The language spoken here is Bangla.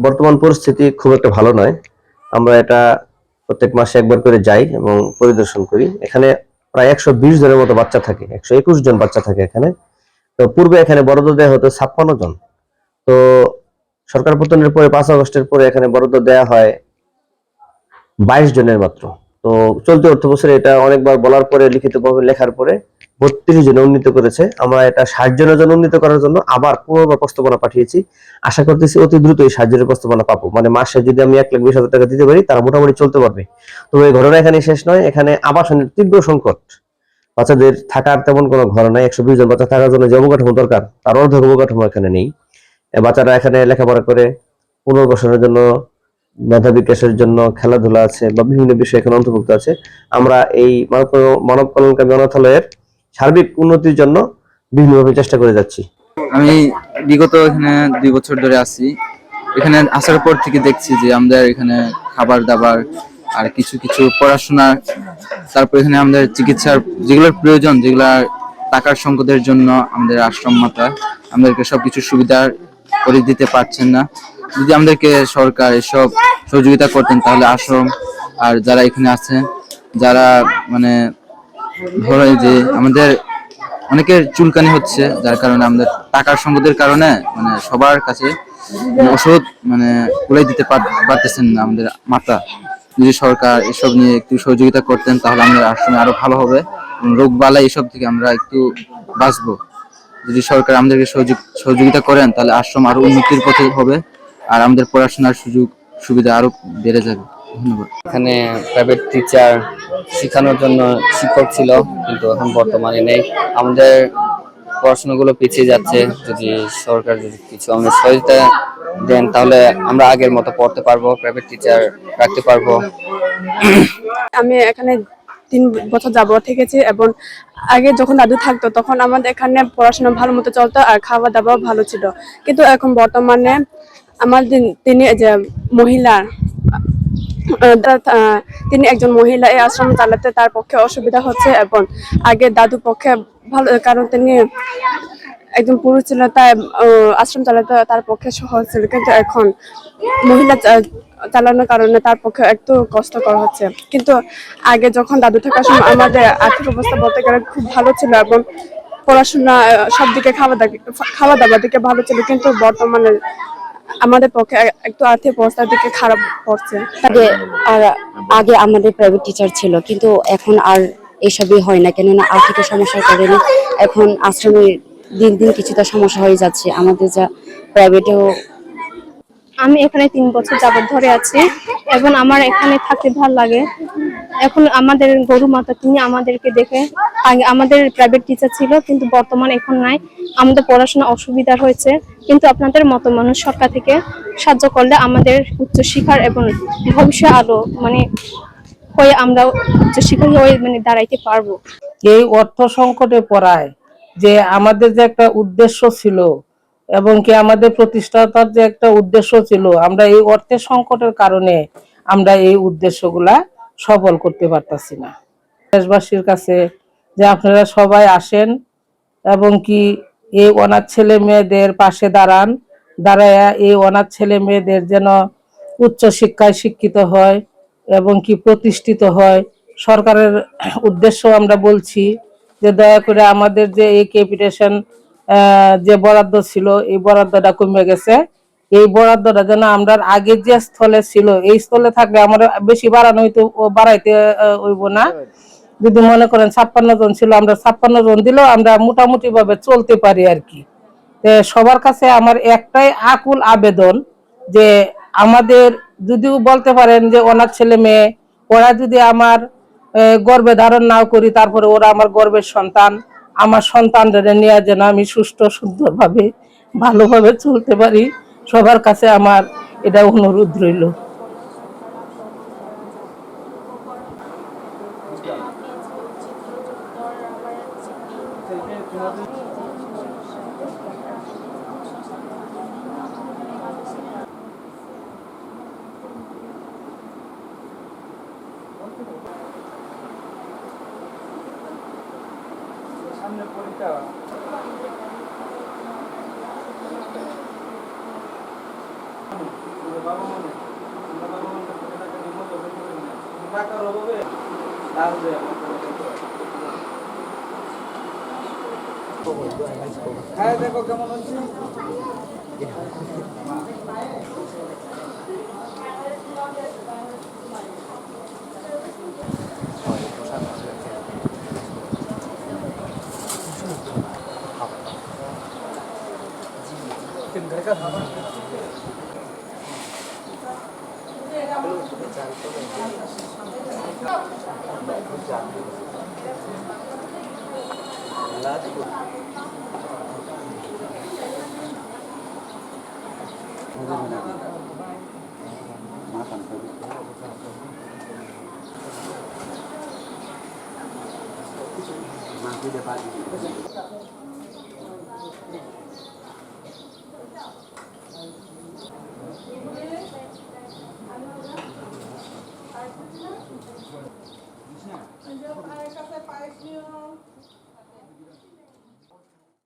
বর্তমান পরিস্থিতি খুব একটা ভালো নয়। আমরা এটা প্রত্যেক মাসে একবার করে যাই এবং পরিদর্শন করি। এখানে প্রায় ১২০ জনের মতো বাচ্চা থাকে, ১২১ জন বাচ্চা থাকে এখানে। তো পূর্বে এখানে বরাদ্দ দেওয়া হতো ৫৬ জন। তো সরকার পতনের পরে ৫ আগস্টের পরে এখানে বরাদ্দ দেওয়া হয় ২২ জনের মাত্র। তো চলতি অর্থ বছরে এটা অনেকবার বলার পরে লিখিতভাবে লেখার পরে ৩২ জনে উন্নীত করেছে। আমরা এটা ৬০ জনের জন্য উন্নীত করার জন্য আবার পুনর্বার প্রস্তাবনা পাঠিয়েছি। আশা করতেছি অতি দ্রুত এই ৬০ জনের প্রস্তাবনা পাবো। মানে মাসে যদি আমি ১,২০,০০০ টাকা দিতে পারি তারা মোটামুটি চলতে পারবে। তো এই ঘটনা এখানে শেষ নয়। এখানে আবাসনের তীব্র সংকট। বাচ্চাদের থাকার তেমন কোনো ঘর নাই। ১২০ জন বাচ্চা থাকার জন্য যে অবকাঠামো দরকার তার অর্ধেক অবকাঠামো এখানে নেই। বাচ্চারা এখানে লেখাপড়া করে পুনর্বাসনের জন্য, মেধা বিকাশের জন্য, খেলাধুলা আছে বা বিভিন্ন বিষয় এখানে অন্তর্ভুক্ত আছে। আমরা এই মানব কল্যাণকামী অনাথালয়ের সার্বিক উন্নতির জন্য বিভিন্নভাবে চেষ্টা করে যাচ্ছি। আমি বিগত এখানে ২ বছর ধরে আছি। এখানে আসার পর থেকে দেখছি যে আমাদের এখানে খাবার দাবার আর কিছু কিছু পড়াশোনা, তারপর এখানে আমাদের চিকিৎসার যেগুলোর প্রয়োজন, যেগুলা টাকার সংকটের জন্য আমাদের আশ্রম মাতা আমাদেরকে সবকিছু সুবিধা করে দিতে পারছেন না। যদি আমাদেরকে সরকার এসব সহযোগিতা করতেন তাহলে আশ্রম আর যারা এখানে আছে, যারা মানে ধরো যে আমাদের অনেকের চুলকানি হচ্ছে, যার কারণে আমাদের টাকার সংকটের কারণে মানে সবার কাছে ওষুধ মানে কুলাই দিতে পারতেছেন না আমাদের মাতা। যদি সরকার এসব নিয়ে একটু সহযোগিতা করতেন তাহলে আমাদের আশ্রমে আরো ভালো হবে, রোগ বালাই এসব থেকে আমরা একটু বাঁচবো। যদি সরকার আমাদেরকে সহযোগিতা করেন তাহলে আশ্রম আরো উন্নতির পথে হবে আর আমাদের পড়াশোনার সুযোগ সুবিধা আরো বেড়ে যাবে। ধন্যবাদ। এখানে প্রাইভেট টিচার শেখানোর জন্য শিক্ষক ছিল, কিন্তু এখন বর্তমানে নেই। আমাদের পড়াশোনাগুলো পিছিয়ে যাচ্ছে। যদি সরকার যদি কিছু আমাদের সহযোগিতা দেন তাহলে আমরা আগের মতো পড়তে পারবো, প্রাইভেট টিচার রাখতে পারবো। আমি এখানে ৩ বছর যাবত থেকেছি এবং আগে যখন দাদু থাকতো তখন আমাদের এখানে পড়াশোনা ভালো মতো চলতো আর খাওয়া দাওয়া ভালো ছিল। কিন্তু এখন বর্তমানে আমাদের তিনি যে মহিলা তিনি একজন মহিলা এই আশ্রম চালাতে তার পক্ষে অসুবিধা হচ্ছে এবং আগে দাদু পক্ষে ভালো, কারণ তিনি একজন পুরুষ ছিল তাই আশ্রম চালাতে তার পক্ষে সহজ ছিল। কিন্তু এখন মহিলা চালানোর কারণে তার পক্ষে একটু কষ্টকর হচ্ছে। কিন্তু আগে যখন দাদু থাকার সময় আমাদের আর্থিক অবস্থা বলতে গেলে খুব ভালো ছিল এবং পড়াশোনা সব দিকে খাওয়া দাওয়ার দিকে ভালো ছিল। কিন্তু বর্তমানে আমাদের পক্ষে একটু আর্থিক অবস্থার দিকে খারাপ পড়ছে। আগে আমাদের প্রাইভেট টিচার ছিল, কিন্তু এখন আর এসবই হয় না, কেননা আর্থিক সমস্যার কারণে এখন আশ্রমের দিন দিন কিছুটা সমস্যা হয়ে যাচ্ছে আমাদের, যা প্রাইভেটেও। আমি এখানে ৩ বছর যাবত ধরে আছি এবং আমার এখানে থাকতে ভালো লাগে। এখন আমাদের গরু মাতা তিনি আমাদেরকে দেখে, আগে আমাদের প্রাইভেট টিচার ছিল কিন্তু বর্তমানে এখন নাই। আমাদের পড়াশোনা অসুবিধা হয়েছে, কিন্তু আপনাদের মতো মানুষ সরকার থেকে সাহায্য করলে আমাদের উচ্চশিক্ষার এবং ভবিষ্যৎ আলো মানে হয়ে আমরা উচ্চশিক্ষা হয়ে মানে দাঁড়াইতে পারবো। এই অর্থ সংকটে পড়ায় যে আমাদের যে একটা উদ্দেশ্য ছিল এবং কি আমাদের প্রতিষ্ঠাতার যে একটা উদ্দেশ্য ছিল, আমরা এই অর্থের সংকটের কারণে আমরা এই উদ্দেশ্যগুলা সফল করতে পারতাছি না। দেশবাসীর কাছে যে আপনারা সবাই আসেন এবং কি এই অনাথ ছেলে মেয়েদের পাশে দাঁড়ায় এই অনাথ ছেলে মেয়েদের যেন উচ্চ শিক্ষায় শিক্ষিত হয় এবং কি প্রতিষ্ঠিত হয়। সরকারের উদ্দেশ্য আমরা বলছি যে দয়া করে আমাদের যে এই ক্যাপিটেশন যে বরাদ্দ ছিল এই বরাদ্দটা কমে গেছে। এই বরাদ্দটা যেন আমরা আগে যে স্থলে ছিল এই স্থলে থাকলে আমরা বেশি বাড়াইতে হইব না। যদি মনে করেন ৫৬ জন ছিল, আমরা ৫৬ জন দিলেও আমরা মোটামুটি ভাবে চলতে পারি আর কি। সবার কাছে আমার একটাই আকুল আবেদন যে আমাদের যদিও বলতে পারেন যে অনাথ ছেলে মেয়ে, ওরা যদি আমার গর্ভে ধারণ নাও করি তারপরে ওরা আমার গর্ভের সন্তান, আমার সন্তানদের নিয়ে যেন আমি সুষ্ঠু সুন্দরভাবে ভালোভাবে চলতে পারি। সবার কাছে আমার এটা অনুরোধ রইল। সামনে পরীক্ষা Ayo, kafe paisnya.